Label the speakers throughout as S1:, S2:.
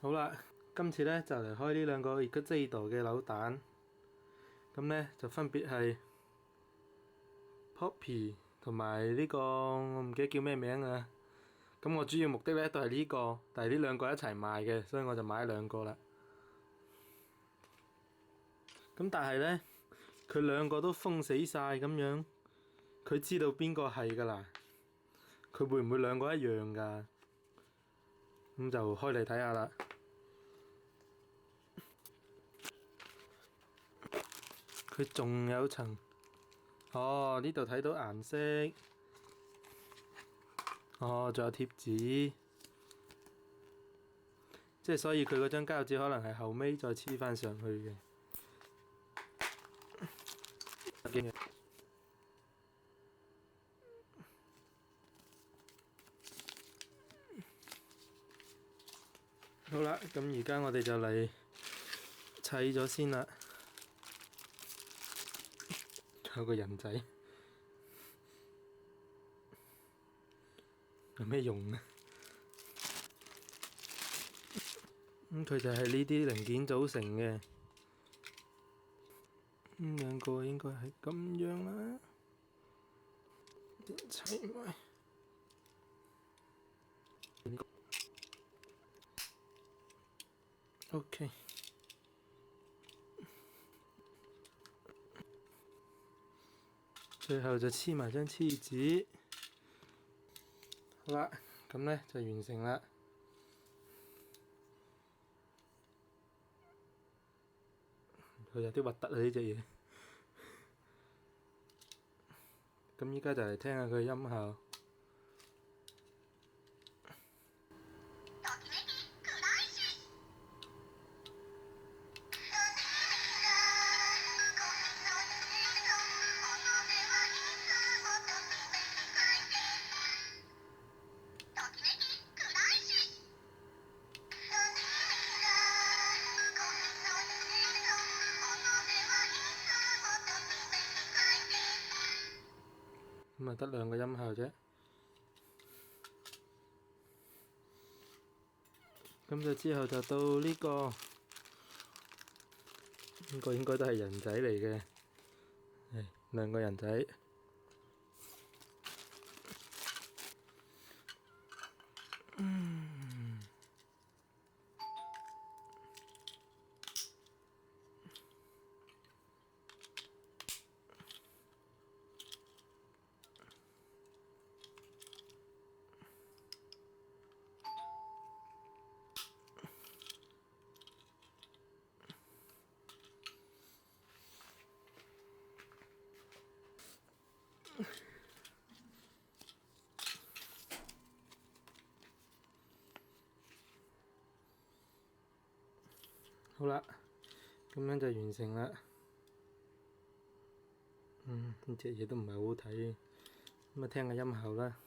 S1: 好啦，今次咧就嚟開呢兩個而家知道嘅扭蛋，咁咧就分別係 Poppy 同埋呢個我唔記得叫咩名啊。咁我主要目的咧都係呢個，但係呢兩個一齊賣嘅，所以我就買兩個啦。咁但係咧，佢兩個都封死晒咁樣，佢知道邊個係㗎啦。佢會唔會兩個一樣㗎？咁就開嚟睇下啦。佢仲有層，哦，呢度睇到顏色，哦，仲有貼紙，即係所以佢嗰張膠紙可能係後尾再黐翻上去嘅。好啦，咁而家我哋就嚟砌咗先啦。仲有個人仔，有咩用啊？佢就係呢啲零件組成嘅。兩個應該係咁樣啦，砌埋。OK，最後就黐埋張黐紙。好啦，咁咧就完成啦。佢有啲核突啊呢隻嘢。咁依家就嚟聽下佢嘅音效。咁啊得兩個音效啫。咁就之後就到呢個，呢個應該都係人仔嚟嘅，係兩個人仔。好啦，咁樣就完成啦。呢隻嘢都唔係好好睇，咁啊聽下音效啦。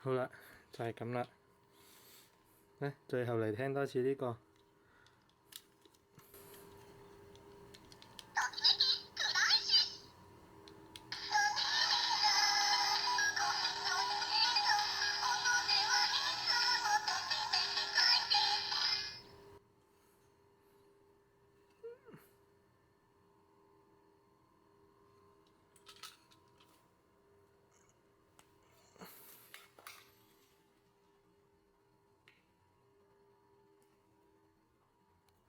S1: 好啦，就係咁啦。最後嚟聽多次呢個。